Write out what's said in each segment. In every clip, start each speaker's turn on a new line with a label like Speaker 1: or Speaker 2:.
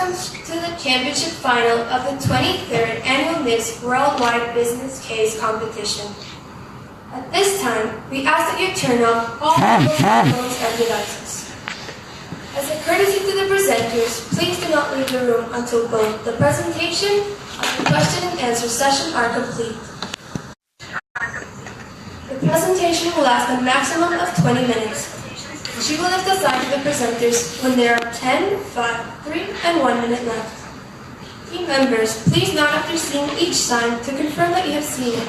Speaker 1: Welcome to the championship final of the 23rd Annual NIBS Worldwide Business Case Competition. At this time, we ask that you turn off all mobile phones and devices. As a courtesy to the presenters, please do not leave the room until both the presentation and the question and answer session are complete. The presentation will last a maximum of 20 minutes. She will lift aside to the presenters when there are 10, 5, 3, and 1 minute left. Team members, please nod after seeing each sign to confirm that you have seen it.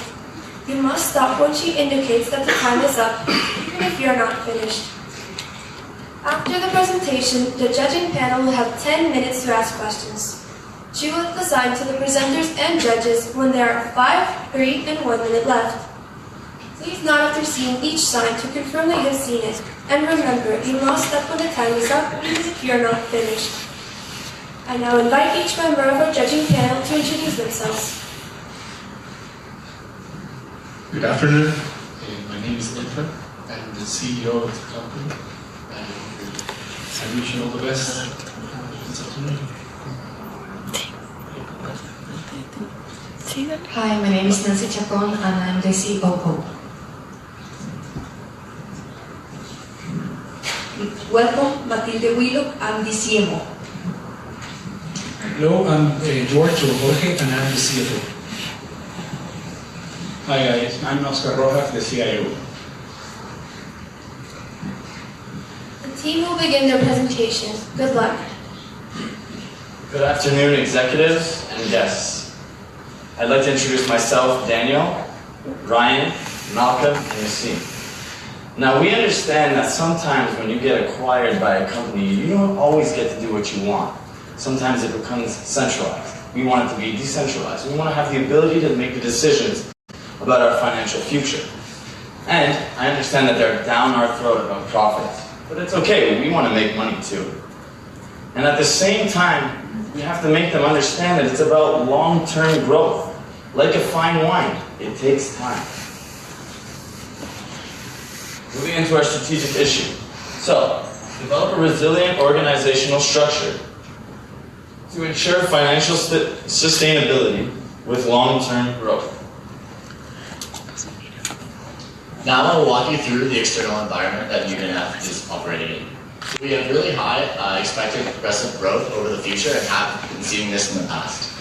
Speaker 1: You must stop when she indicates that the time is up, even if you are not finished. After the presentation, the judging panel will have 10 minutes to ask questions. She will lift aside to the presenters and judges when there are 5, 3, and 1 minute left. Please nod after seeing each sign to confirm that you have seen it. And remember, you must stop when the time is up, even if you are not finished. I now invite each member of our judging panel to introduce themselves.
Speaker 2: Good afternoon. My name is Infant. I'm the CEO of the company. I wish you all the best this afternoon.
Speaker 3: Hi, my name is Nancy Chacon and I'm the COO. Welcome, Matilde Willock, I'm the CMO.
Speaker 4: Hello, I'm George Jorge and I'm the CFO.
Speaker 5: Hi guys, I'm Oscar Rojas, the CIO.
Speaker 1: The team will begin their presentation. Good luck.
Speaker 6: Good afternoon, executives and guests. I'd like to introduce myself, Daniel, Ryan, Malcolm, and Yassine. Now, we understand that sometimes when you get acquired by a company, you don't always get to do what you want. Sometimes it becomes centralized. We want it to be decentralized. We want to have the ability to make the decisions about our financial future. And I understand that they're down our throat about profits, but it's okay. We want to make money too. And at the same time, we have to make them understand that it's about long-term growth. Like a fine wine, it takes time. Moving into our strategic issue. So, develop a resilient organizational structure to ensure financial sustainability with long-term growth.
Speaker 7: Now I will walk you through the external environment that UNF is operating in. We have really high expected progressive growth over the future and have been seeing this in the past.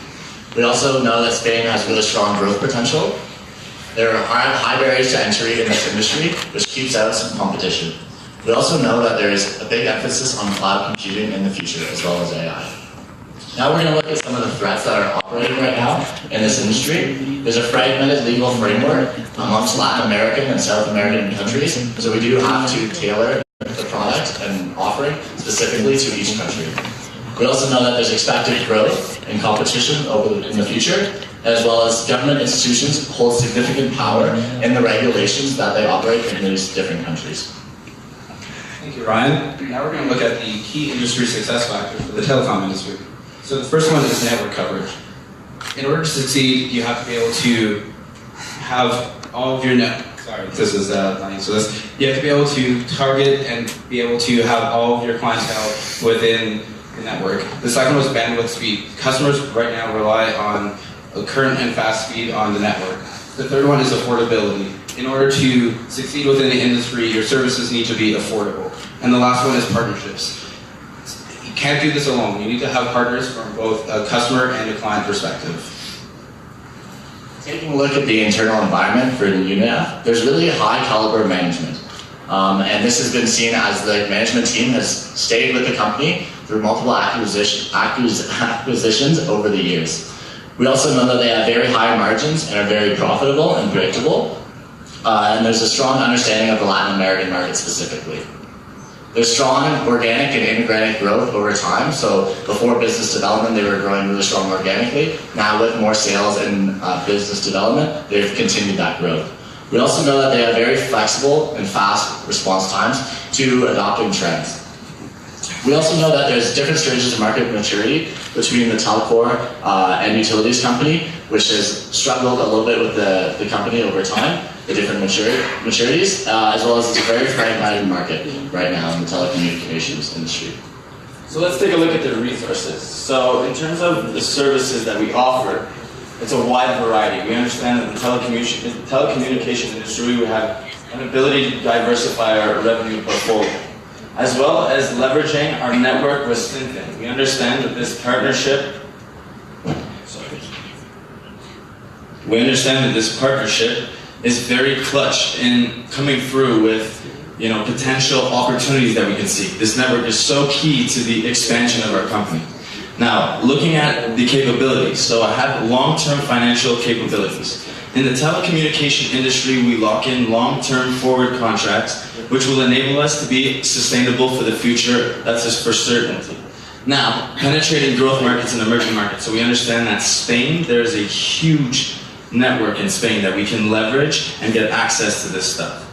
Speaker 7: We also know that Spain has really strong growth potential. There are high barriers to entry in this industry, which keeps out some competition. We also know that there is a big emphasis on cloud computing in the future, as well as AI. Now we're going to look at some of the threats that are operating right now in this industry. There's a fragmented legal framework amongst Latin American and South American countries, so we do have to tailor the product and offering specifically to each country. We also know that there's expected growth and competition in the future, as well as government institutions hold significant power in the regulations that they operate in these different countries.
Speaker 5: Thank you, Ryan. Now we're going to look at the key industry success factors for the telecom industry. So the first one is network coverage. In order to succeed, you have to be able to have all of your you have to be able to target and be able to have all of your clientele within the network. The second was bandwidth speed. Customers right now rely on a current and fast speed on the network. The third one is affordability. In order to succeed within the industry, your services need to be affordable. And the last one is partnerships. You can't do this alone. You need to have partners from both a customer and a client perspective.
Speaker 7: Taking a look at the internal environment for the UNF, there's really a high caliber management. And this has been seen as the management team has stayed with the company through multiple acquisitions over the years. We also know that they have very high margins and are very profitable and predictable. And there's a strong understanding of the Latin American market specifically. There's strong organic and inorganic growth over time. So before business development, they were growing really strong organically. Now with more sales and business development, they've continued that growth. We also know that they have very flexible and fast response times to adopting trends. We also know that there's different stages of market maturity between the telco and utilities company, which has struggled a little bit with the company over time, the different maturities, as well as it's a very fragmented market right now in the telecommunications industry.
Speaker 6: So let's take a look at the resources. So in terms of the services that we offer, it's a wide variety. We understand that in the telecommunication industry, we have an ability to diversify our revenue portfolio, as well as leveraging our network with Synfin. We understand that this partnership is very clutch in coming through with potential opportunities that we can see. This network is so key to the expansion of our company. Now, looking at the capabilities, so I have long-term financial capabilities. In the telecommunication industry, we lock in long-term forward contracts, which will enable us to be sustainable for the future. That's just for certainty. Now, penetrating growth markets and emerging markets. So we understand that Spain, there's a huge network in Spain that we can leverage and get access to this stuff.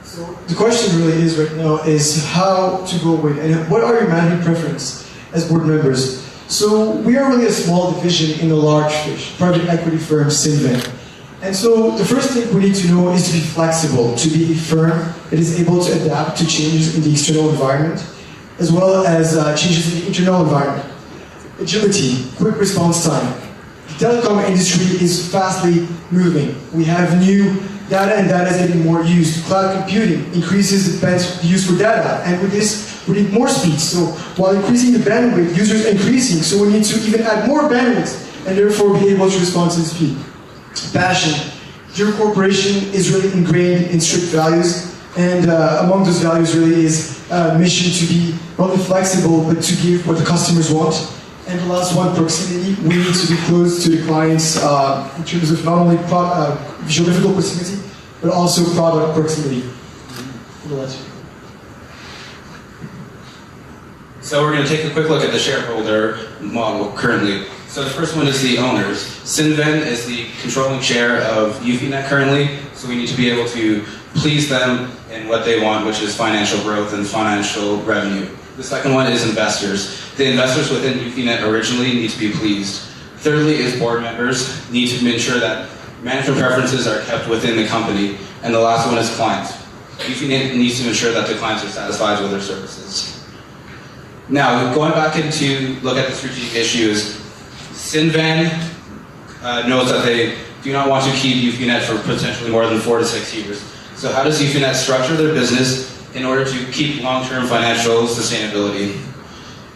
Speaker 8: So the question really is right now is how to go with and what are your management preference as board members? So we are really a small division in a large fish, private equity firm, Synfin. And so the first thing we need to know is to be flexible, to be a firm that is able to adapt to changes in the external environment, as well as changes in the internal environment. Agility, quick response time. The telecom industry is fastly moving. We have new data and data is getting more used. Cloud computing increases the use for data, and with this, we need more speed. So while increasing the bandwidth, users are increasing, so we need to even add more bandwidth and therefore be able to respond to the speed. Passion. Your corporation is really ingrained in strict values, and among those values really is mission to be not only flexible, but to give what the customers want. And the last one, proximity. We need to be close to the clients in terms of not only geographical proximity, but also product proximity.
Speaker 5: So we're going to take a quick look at the shareholder model currently. So the first one is the owners. Synfin is the controlling share of Ufinet currently, so we need to be able to please them in what they want, which is financial growth and financial revenue. The second one is investors. The investors within Ufinet originally need to be pleased. Thirdly is board members need to ensure that management preferences are kept within the company. And the last one is clients. Ufinet needs to ensure that the clients are satisfied with their services. Now, going back into look at the strategic issues, Synfin knows that they do not want to keep Ufinet for potentially more than 4 to 6 years. So how does Ufinet structure their business in order to keep long-term financial sustainability?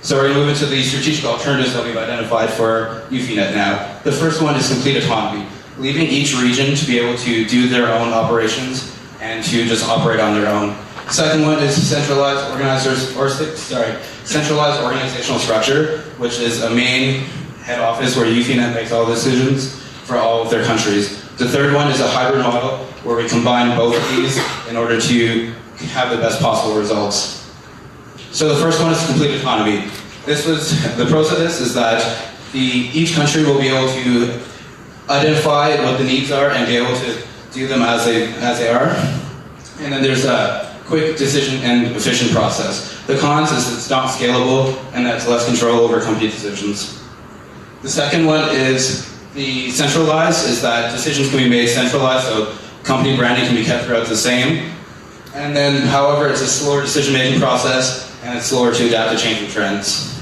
Speaker 5: So we're going to move into the strategic alternatives that we've identified for Ufinet now. The first one is complete autonomy, leaving each region to be able to do their own operations and to just operate on their own. Second one is centralized organizational structure, which is a main head office where Ufinet makes all decisions for all of their countries. The third one is a hybrid model where we combine both of these in order to have the best possible results. So the first one is complete autonomy. The pros of this is that each country will be able to identify what the needs are and be able to do them as they are. And then there's a quick decision and efficient process. The cons is it's not scalable and that's less control over company decisions. The second one is the centralized, is that decisions can be made centralized, so company branding can be kept throughout the same. And then, however, it's a slower decision-making process, and it's slower to adapt to changing trends.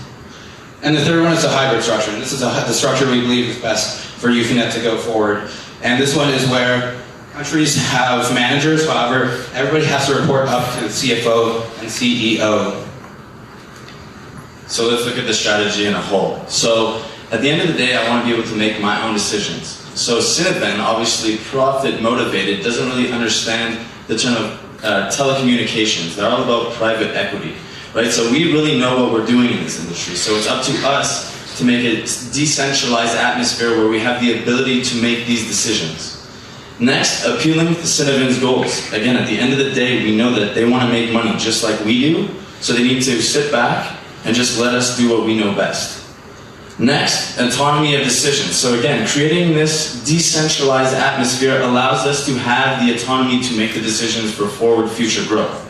Speaker 5: And the third one is a hybrid structure, and this is the structure we believe is best for Ufinet to go forward. And this one is where countries have managers, however, everybody has to report up to the CFO and CEO.
Speaker 6: So let's look at the strategy in a whole. So at the end of the day, I want to be able to make my own decisions. So Synfin, obviously profit motivated, doesn't really understand the term of telecommunications. They're all about private equity, right? So we really know what we're doing in this industry. So it's up to us to make a decentralized atmosphere where we have the ability to make these decisions. Next, appealing to Synfin's goals. Again, at the end of the day, we know that they want to make money just like we do, so they need to sit back and just let us do what we know best. Next, autonomy of decisions. So again, creating this decentralized atmosphere allows us to have the autonomy to make the decisions for forward future growth.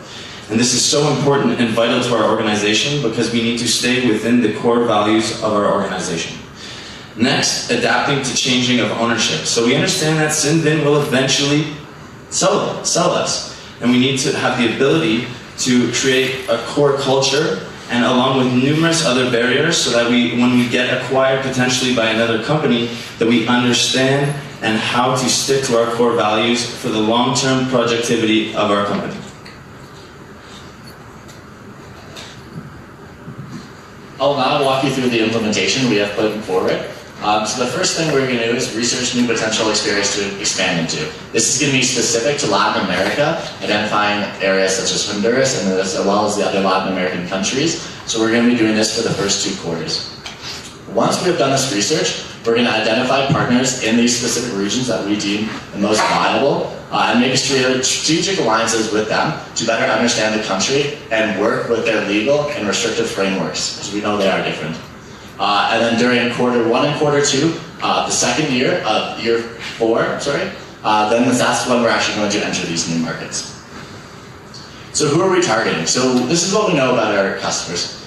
Speaker 6: And this is so important and vital to our organization because we need to stay within the core values of our organization. Next, adapting to changing of ownership. So we understand that Synfin will eventually sell us. And we need to have the ability to create a core culture and along with numerous other barriers so that when we get acquired potentially by another company, that we understand and how to stick to our core values for the long-term productivity of our company.
Speaker 7: I'll now walk you through the implementation we have put forward. So the first thing we're going to do is research new potential areas to expand into. This is going to be specific to Latin America, identifying areas such as Honduras and as well as the other Latin American countries. So we're going to be doing this for the first 2 quarters. Once we have done this research, we're going to identify partners in these specific regions that we deem the most viable and make strategic alliances with them to better understand the country and work with their legal and restrictive frameworks, because we know they are different. And then during quarter 1 and quarter 2, the second year of year 4, then that's when we're actually going to enter these new markets. So who are we targeting? So this is what we know about our customers.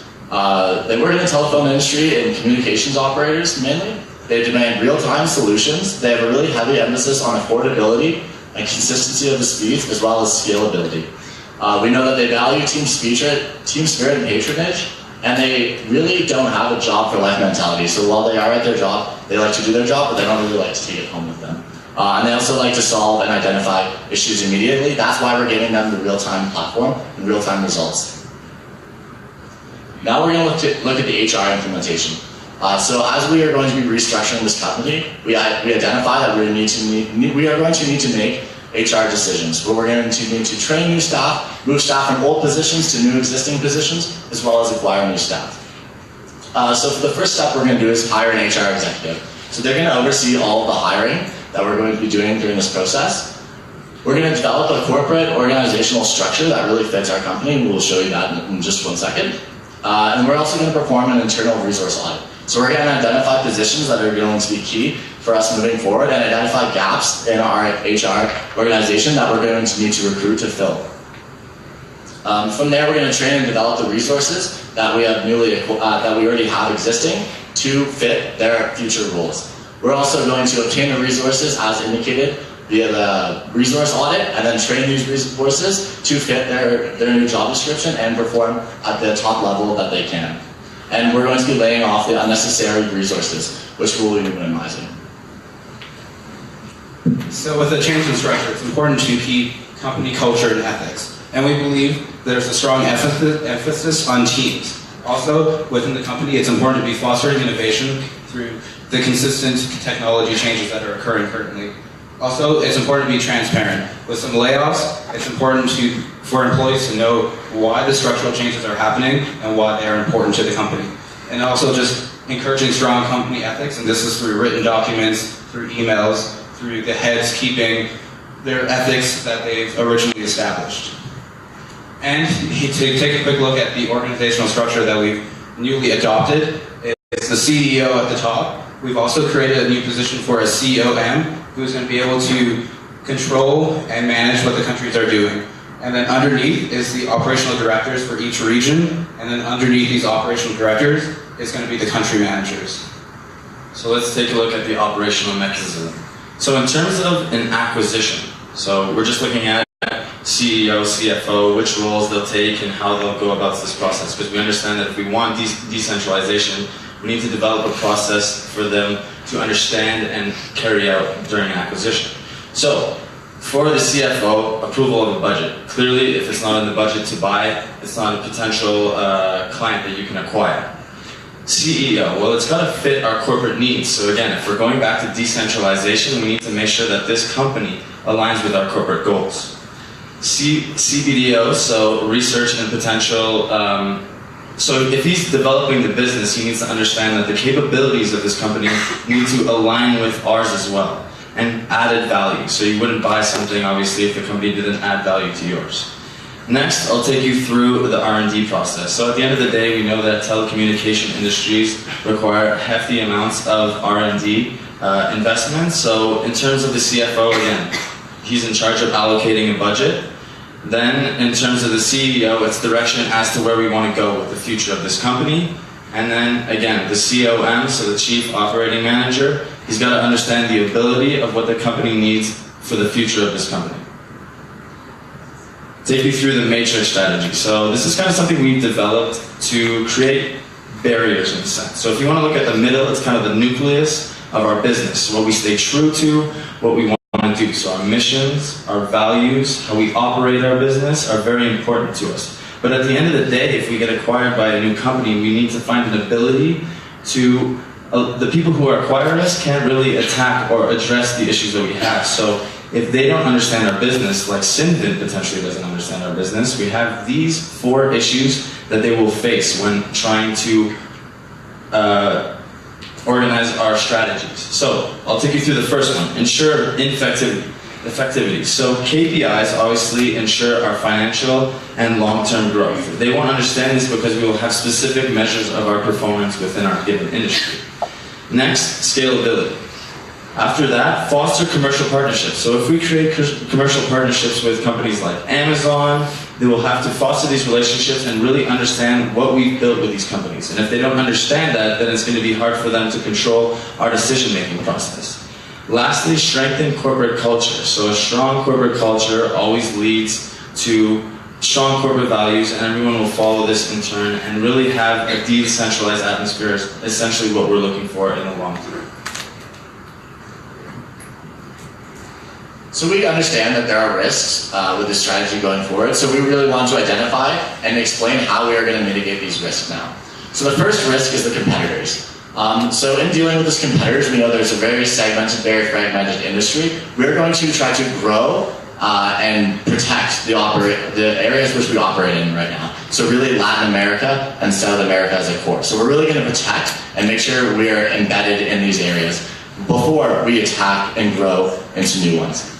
Speaker 7: They work in the telephone industry and communications operators mainly. They demand real-time solutions. They have a really heavy emphasis on affordability and consistency of the speeds as well as scalability. We know that they value team spirit and patronage, and they really don't have a job for life mentality. So while they are at their job, they like to do their job, but they don't really like to take it home with them. And they also like to solve and identify issues immediately. That's why we're giving them the real-time platform and real-time results. Now we're going to look at the HR implementation. So as we are going to be restructuring this company, we identify that we are going to need to make HR decisions, where we're going to need to train new staff, move staff from old positions to new existing positions, as well as acquire new staff. So for the first step we're going to do is hire an HR executive. So they're going to oversee all of the hiring that we're going to be doing during this process. We're going to develop a corporate organizational structure that really fits our company, and we'll show you that in just 1 second. And we're also going to perform an internal resource audit. So we're going to identify positions that are going to be key for us moving forward and identify gaps in our HR organization that we're going to need to recruit to fill. From there, we're going to train and develop the resources that we have that we already have existing to fit their future roles. We're also going to obtain the resources as indicated via the resource audit and then train these resources to fit their new job description and perform at the top level that they can. And we're going to be laying off the unnecessary resources, which we'll be minimizing.
Speaker 5: So with the change in structure, it's important to keep company culture and ethics. And we believe there's a strong emphasis on teams. Also, within the company, it's important to be fostering innovation through the consistent technology changes that are occurring currently. Also, it's important to be transparent. With some layoffs, it's important for employees to know why the structural changes are happening and why they are important to the company. And also just encouraging strong company ethics, and this is through written documents, through emails, through the heads keeping their ethics that they've originally established. And to take a quick look at the organizational structure that we've newly adopted, it's the CEO at the top. We've also created a new position for a COM, who's going to be able to control and manage what the countries are doing. And then underneath is the operational directors for each region, and then underneath these operational directors is going to be the country managers.
Speaker 6: So let's take a look at the operational mechanism. So in terms of an acquisition, so we're just looking at CEO, CFO, which roles they'll take and how they'll go about this process, because we understand that if we want decentralization, we need to develop a process for them to understand and carry out during acquisition. So, for the CFO, approval of a budget. Clearly, if it's not in the budget to buy, it's not a potential client that you can acquire. CEO, well, it's got to fit our corporate needs. So again, if we're going back to decentralization, we need to make sure that this company aligns with our corporate goals. CBDO, so research and potential. So if he's developing the business, he needs to understand that the capabilities of this company need to align with ours as well, and added value. So you wouldn't buy something, obviously, if the company didn't add value to yours. Next, I'll take you through the R&D process. So at the end of the day, we know that telecommunication industries require hefty amounts of R&D investment. So in terms of the CFO, again, he's in charge of allocating a budget. Then, in terms of the CEO, it's direction as to where we want to go with the future of this company. And then, again, the COM, so the Chief Operating Manager, he's got to understand the ability of what the company needs for the future of this company. take you through the matrix strategy. So this is kind of something we've developed to create barriers in a sense. So if you want to look at the middle, it's kind of the nucleus of our business, what we stay true to, what we want to do. So our missions, our values, how we operate our business are very important to us. But at the end of the day, if we get acquired by a new company, we need to find an ability to, the people who acquire us can't really attack or address the issues that we have. So if they don't understand our business, like Cinven potentially doesn't understand our business, we have these 4 issues that they will face when trying to organize our strategies. So I'll take you through the first one, ensure effectivity. So KPIs obviously ensure our financial and long-term growth. They won't understand this because we will have specific measures of our performance within our given industry. Next, scalability. After that, foster commercial partnerships. So if we create commercial partnerships with companies like Amazon, they will have to foster these relationships and really understand what we've built with these companies. And if they don't understand that, then it's going to be hard for them to control our decision-making process. Lastly, strengthen corporate culture. So a strong corporate culture always leads to strong corporate values, and everyone will follow this in turn and really have a decentralized atmosphere is essentially what we're looking for in the long term.
Speaker 7: So we understand that there are risks with this strategy going forward, so we really want to identify and explain how we are going to mitigate these risks now. So the first risk is the competitors. So in dealing with these competitors, we know there's a very segmented, very fragmented industry. We're going to try to grow and protect the areas which we operate in right now. So really Latin America and South America as a core. So we're really going to protect and make sure we are embedded in these areas before we attack and grow into new ones.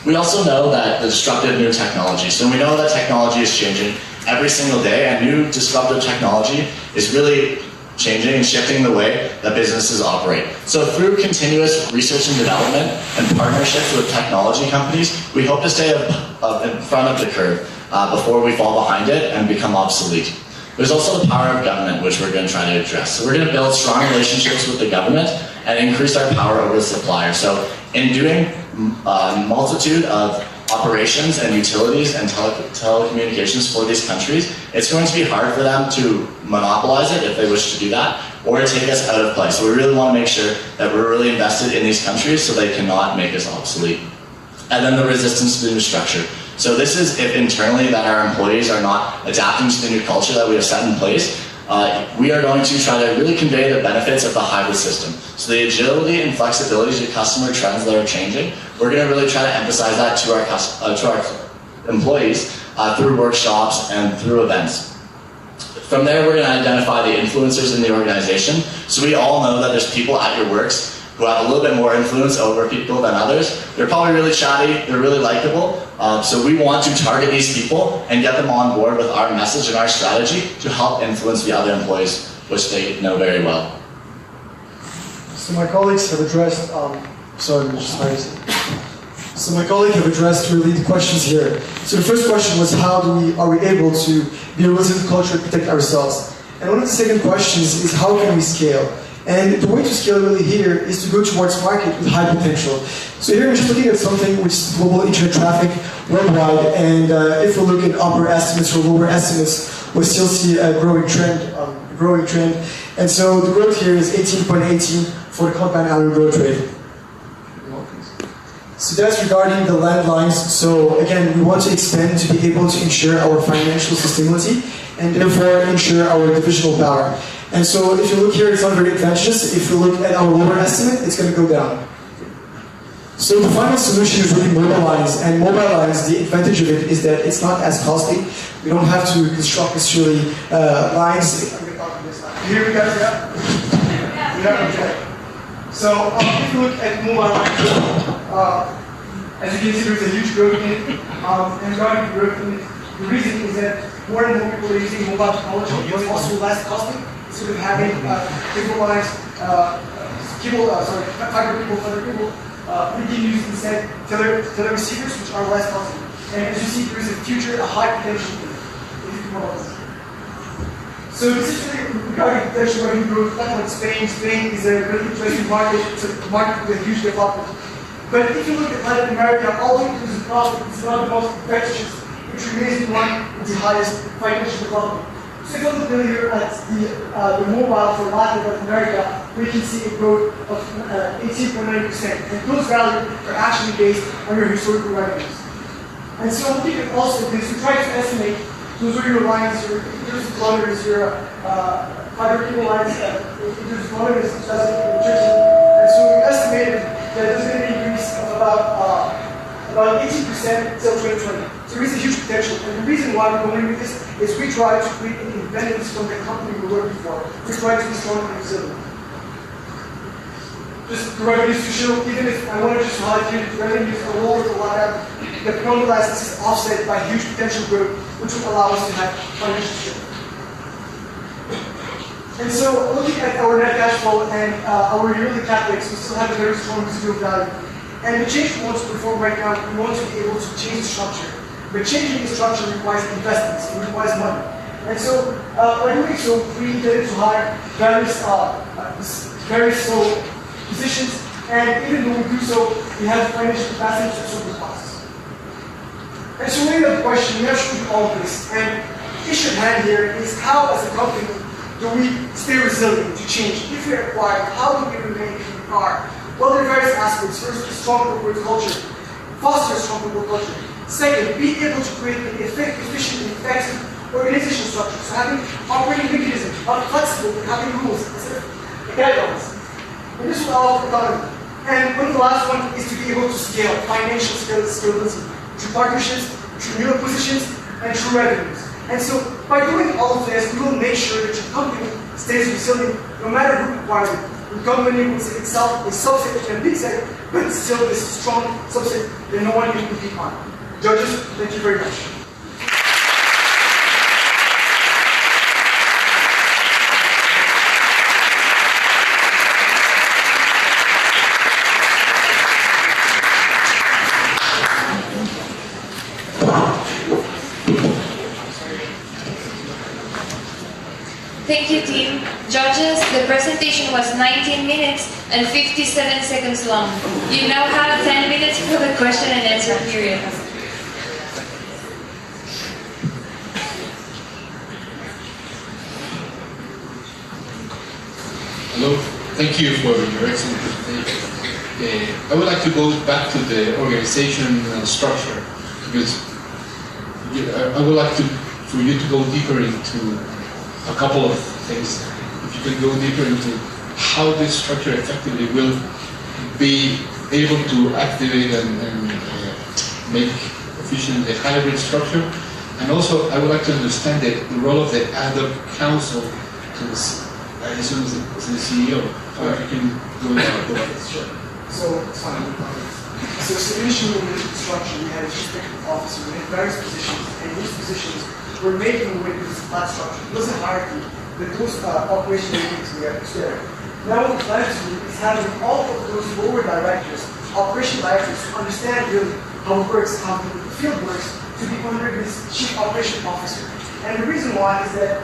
Speaker 7: We also know that the disruptive new technology, so we know that technology is changing every single day, and new disruptive technology is really changing and shifting the way that businesses operate. So through continuous research and development and partnerships with technology companies, we hope to stay in front of the curve before we fall behind it and become obsolete. There's also the power of government, which we're going to try to address. So we're going to build strong relationships with the government and increase our power over the supplier. So in doing a multitude of operations and utilities and telecommunications for these countries, it's going to be hard for them to monopolize it if they wish to do that, or to take us out of place. So we really want to make sure that we're really invested in these countries so they cannot make us obsolete. And then the resistance to the new structure. So this is if internally that our employees are not adapting to the new culture that we have set in place. We are going to try to really convey the benefits of the hybrid system. So the agility and flexibility to customer trends that are changing, we're going to really try to emphasize that to our employees through workshops and through events. From there, we're going to identify the influencers in the organization. So we all know that there's people at your works who have a little bit more influence over people than others. They're probably really chatty, they're really likable. So we want to target these people and get them on board with our message and our strategy to help influence the other employees, which they know very well.
Speaker 8: So my colleagues have addressed, So my colleagues have addressed really the questions here. So the first question was are we able to be a resilient culture and protect ourselves? And one of the second questions is how can we scale? And the way to scale really here is to go towards market with high potential. So here we're just looking at something which is global internet traffic worldwide, and if we look at upper estimates or lower estimates, we still see a growing trend. And so the growth here is 18.18 for the compound annual growth rate. So that's regarding the landlines. So again, we want to expand to be able to ensure our financial sustainability and therefore ensure our divisional power. And so if you look here, it's not very advantageous. If you look at our lower estimate, it's going to go down. So the final solution is really mobile lines. And mobile lines, the advantage of it is that it's not as costly. We don't have to construct necessarily lines. Here we go, yeah. Okay. So if you look at mobile lines, as you can see, there's a huge growth in it. And regarding the growth in it, the reason is that more and more people are using mobile technology. It's also less costly. Instead of having cable lines, fiber cable, we can use instead telereceivers, which are less costly. And as you see, there is a future, a high potential in it. So this is really regarding potential revenue growth, like Spain. Spain is a really interesting market. It's a market with a huge development. But if you look at Latin America, all inclusive profit is not the most infectious which remains one of the highest financial development. So if you look here at the mobile for Latin America, we can see a growth of 18.9%. And those values are actually based on your historical revenues. And so what we can also do is we try to estimate those are your lines, your meters of kilometers, your fiber cable lines, meters of kilometers, and so we estimated that there's going to be an increase of about 18% till 2020. So there is a huge potential. And the reason why we're going to do this is we try to create an independence from the company we're working for. We try to be strong and resilient. Just the revenues to show, even if I want to just highlight here, the revenues are lower than what I have, but nonetheless, this is offset by huge potential growth, which will allow us to have financial strength. And so, looking at our net cash flow and our yearly capex, we still have a very strong residual value. And the change we want to perform right now, we want to be able to change the structure. But changing the structure requires investments, it requires money. And so, by doing so, we intended to hire various positions, and even though we do so, we have financial capacity to absorb the costs. And so we have a question, we have to do all of this. And the issue at hand here is how, as a company, do we stay resilient to change? If we are acquired, how do we remain who we are? Well, there are various aspects. First, a strong corporate culture. Foster a strong corporate culture. Second, be able to create an efficient and effective organizational structure. So having operating mechanisms, flexible, and having rules instead of guidelines. And this will allow for economy. And one of the last one is to be able to scale, financial scalability, through partnerships, through new acquisitions, and through revenues. And so, by doing all of this, we will make sure that your company stays resilient, no matter who acquires it. The company will see itself a subset in a big set, but still this strong subset that no one can compete on. Judges, thank you very much.
Speaker 9: Thank you, team. Judges, the presentation was 19 minutes and 57 seconds long. You now have 10 minutes for the question and answer period.
Speaker 2: Hello, thank you for your excellent presentation. I would like to go back to the organization structure, because I would like for you to go deeper into a couple of things. If you can go deeper into how this structure effectively will be able to activate and make efficient the hybrid structure. And also, I would like to understand the role of the ad hoc council to this, I assume, to the CEO. So if you can go into that.
Speaker 8: Sure. So, it's fine. So initially in the structure, we had a chief technical officer, we had various positions, and these positions were making the way to this flat structure. It wasn't hierarchy, but those operational meetings we have together. Now what we plan to do is having all of those lower directors, operational directors, to understand really how it works, how the field works, to be under this chief operational officer. And the reason why is that,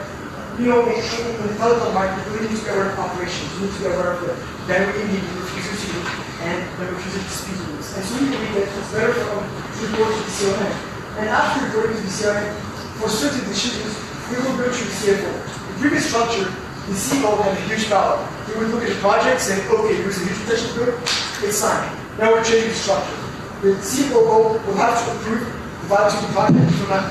Speaker 8: you know, in the telecom market, you really need to be aware of operations, you need to be aware of the direct refusal to and the refusal to speak rules. And so we believe that it's better for them to report to the CON. And after reporting to the CON, for certain decisions, we will go to the CFO. In previous structure, the CEO had a huge power. He would look at the project, say, okay, there's a huge potential good, it's signed. Now we're changing the structure. The COO will have to approve the value of the project from an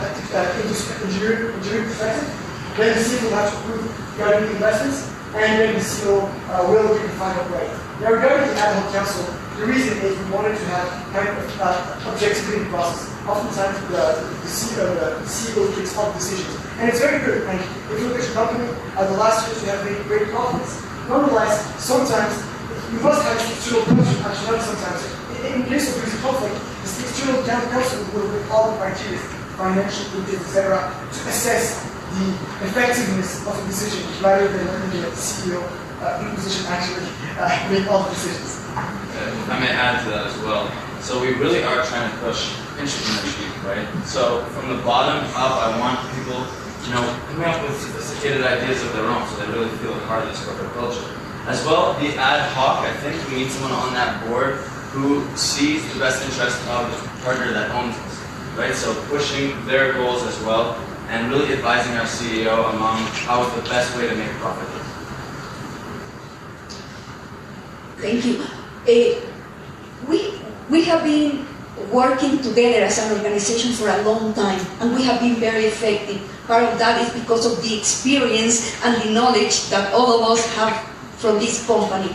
Speaker 8: engineering perspective. Then the CEO will have to approve regarding the investments, and then the CEO will give the final grade. Now regarding the ad hoc council, the reason is we wanted to have kind of objectivity process. Oftentimes the CEO takes all decisions. And it's very good. And if you look at your company, the last years we have made great profits. Nonetheless, sometimes you must have external counsel, actually not sometimes. In case of there's a conflict, the external counsel will look at all the criteria, financial, etc., to assess the effectiveness of a decision rather than letting the CEO in position actually make all the decisions.
Speaker 6: If I may add to that as well. So we really are trying to push entrepreneurship, right? So from the bottom up, I want people, you know, coming up with sophisticated ideas of their own, so they really feel a part of this corporate culture. As well, the ad hoc, I think we need someone on that board who sees the best interest of the partner that owns us. right? So pushing their goals as well, and really advising our CEO among how is the best way to make profit.
Speaker 10: Thank you. We have been working together as an organization for a long time, and we have been very effective. Part of that is because of the experience and the knowledge that all of us have from this company.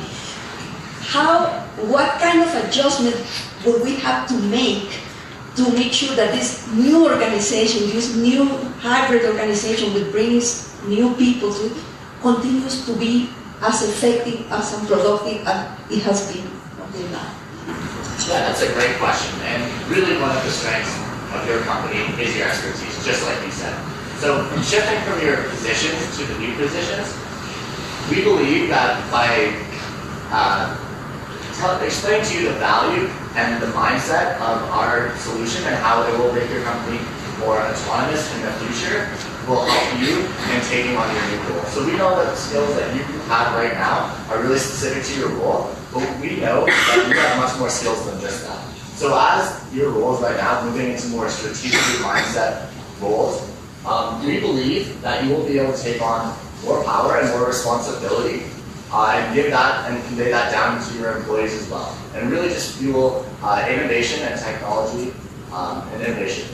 Speaker 10: What kind of adjustment will we have to make sure that this new organization, this new hybrid organization which brings new people to, continues to be as effective, as productive as it has been until now?
Speaker 7: Yeah, that's a great question. And really one of the strengths of your company is your expertise, just like you said. So shifting from your positions to the new positions, we believe that by explaining to you the value and the mindset of our solution and how it will make your company more autonomous in the future will help you in taking on your new role. So we know that the skills that you have right now are really specific to your role, but we know that you have much more skills than just that. So as your roles right now, moving into more strategic mindset roles, we believe that you will be able to take on more power and more responsibility and give that and convey that down to your employees as well. And really just fuel innovation and technology and innovation.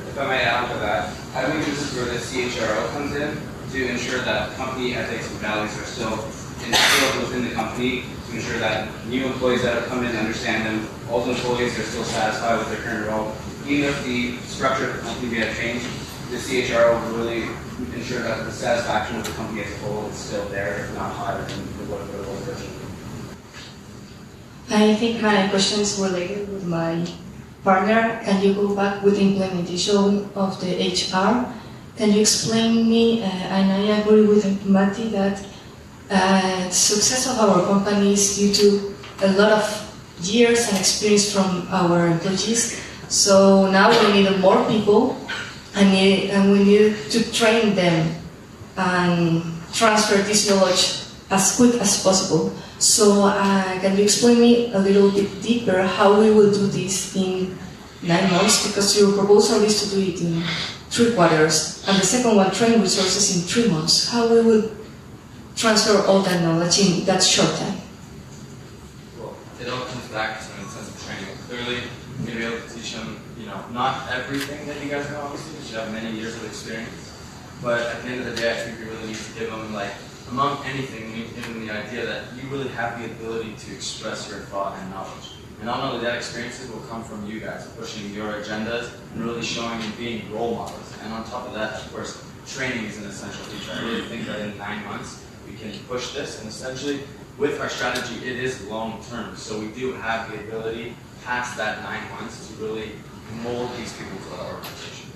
Speaker 5: If I may add on to that, I believe this is where the CHRO comes in to ensure that company ethics and values are still instilled within the company, to ensure that new employees that have come in understand them, all the employees are still satisfied with their current role. Even if the structure of the company may have changed, the CHRO will really ensure that the satisfaction of the company as a whole is still there, if not higher than what it was originally.
Speaker 3: I think my question is related with my partner. Can you go back with the implementation of the HR? Can you explain me, and I agree with Mati, that success of our company is due to a lot of years and experience from our employees. So now we need more people, and we need to train them and transfer this knowledge as quick as possible. So can you explain me a little bit deeper how we will do this in 9 months? Because your proposal is to do it in 3 quarters, and the second one, train resources in 3 months. How we will transfer all that knowledge in that short time?
Speaker 6: Well, it all comes back to a sense of training. Clearly, you're going to be able to teach them, not everything that you guys know, obviously, because you have many years of experience. But at the end of the day, I think you really need to give them, among anything, you need to give them the idea that you really have the ability to express your thought and knowledge. And not only that, experiences will come from you guys, pushing your agendas and really showing and being role models. And on top of that, of course, training is an essential feature. I really think that in 9 months, we can push this, and essentially, with our strategy, it is long-term. So we do have the ability, past that 9 months, to really mold these people to our organization.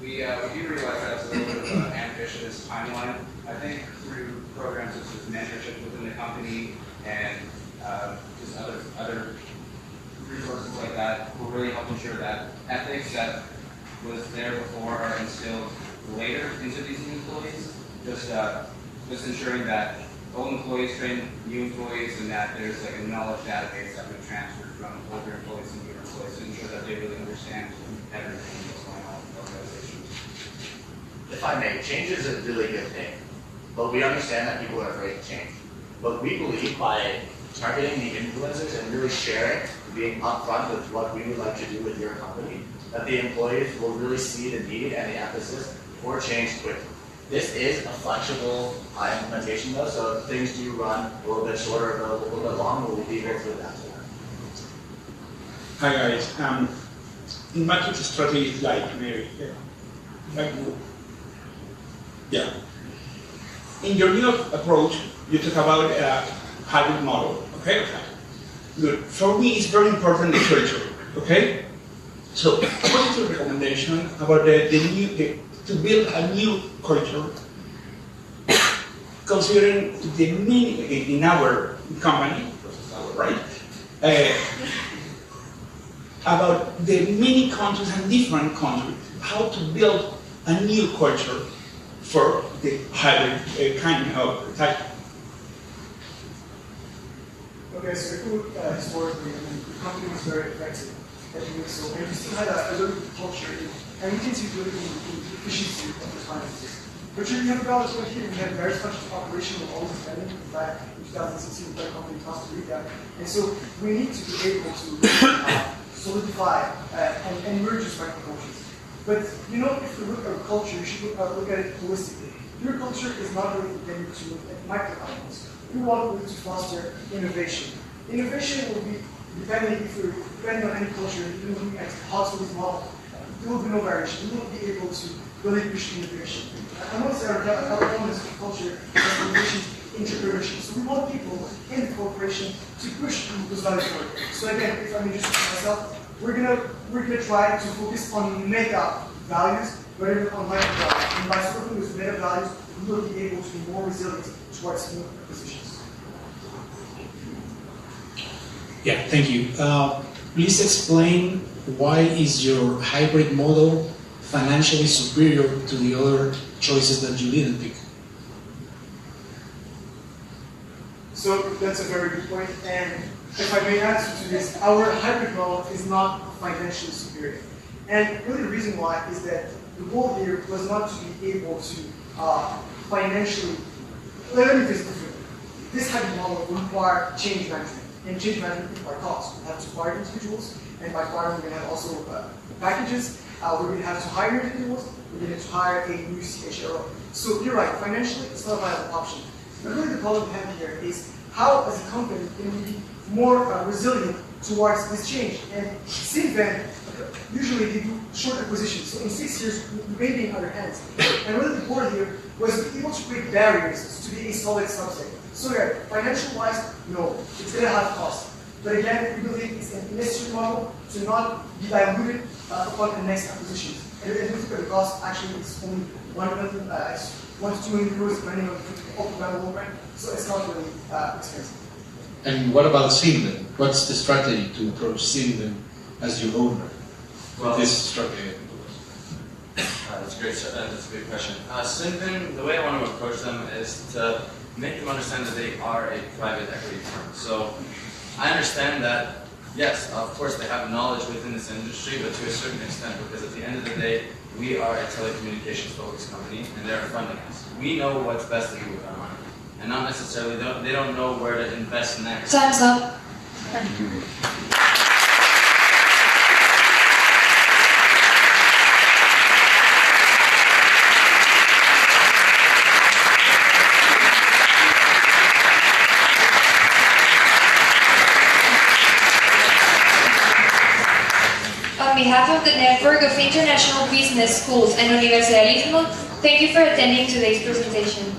Speaker 5: We do realize that's a little bit of an ambitious timeline. I think through programs such as mentorship within the company and just other resources like that will really help ensure that ethics that was there before are instilled later into these new employees. Just ensuring that old employees train new employees, and that there's a knowledge database that would transfer from older employees to newer employees to ensure that they really understand everything that's going on in the organization.
Speaker 7: If I may, change is a really good thing, but we understand that people are afraid to change. But we believe by targeting the influencers and really sharing, being upfront with what we would like to do with your company, that the employees will really see the need and the emphasis for change quickly. This is a flexible implementation though, so if things do run a little bit shorter or a little bit long, we'll be able to adapt to that.
Speaker 11: Hi guys. In market strategy is in your new approach, you talk about a hybrid model. Okay. Good. For me, it's very important the culture. Okay. So, what is your recommendation about to build a new culture, considering the many in our company, right? About the many countries and different countries, how to build a new culture for the hybrid kind of type.
Speaker 8: Okay, so historically, the company was very effective that you make so, and you still had a really good culture, and we can see really in the efficiency of the finances. But you have a balance right here. We have very much operation of all the spending. In fact, in 2016, the company Costa Rica, and so we need to be able to solidify and merge respect cultures. But you know, if you look at our culture, you should look at it holistically. Your culture is not really intended to look at microeconomics. We want to foster innovation. Innovation will be depending on any culture. If you're looking at Shareholder Model, there will be no variation. We will be able to really push innovation. I want to say our California's culture has innovation, entrepreneurship. So we want people in the corporation to push those values forward. So again, if I may just myself, we're gonna try to focus on mega values rather than on micro values. And by working with mega values, we will be able to be more resilient towards new acquisitions.
Speaker 4: Yeah, thank you. Please explain why is your hybrid model financially superior to the other choices that you didn't pick?
Speaker 8: So that's a very good point. And if I may answer to this, our hybrid model is not financially superior. And really the reason why is that the goal here was not to be able to financially, let me put this differently. This hybrid model will require change management. And change management requires costs. We have to hire individuals, and by hiring, we're going to have also packages. We're going to have to hire individuals. We're going to hire a new CHRO. So you're right, financially, it's not a viable option. But really the problem we have here is how, as a company, can we be more resilient towards this change? And since then, usually they do short acquisitions. So in 6 years, we may be in other hands. And really the goal here was to be able to create barriers to be a solid subset. So yeah, financial-wise, no, it's going to have cost. But again, we believe it's an necessary model to not be diluted upon the next acquisition. And if you look at the cost, actually it's only 1 million, 1 to 2 million euros depending on the optimal rent. So it's not really expensive.
Speaker 2: And what about seeing them? What's the strategy to approach seeing them as your owner?
Speaker 6: Well,
Speaker 2: This strategy.
Speaker 6: That's great. That's a good question. Simply, the way I want to approach them is to make them understand that they are a private equity firm. So I understand that, yes, of course, they have knowledge within this industry, but to a certain extent, because at the end of the day, we are a telecommunications-focused company, and they're funding us. We know what's best to do with our money, and not necessarily, they don't know where to invest next.
Speaker 9: Time's up. On behalf of the Network of International Business Schools and Universidad Istmo, thank you for attending today's presentation.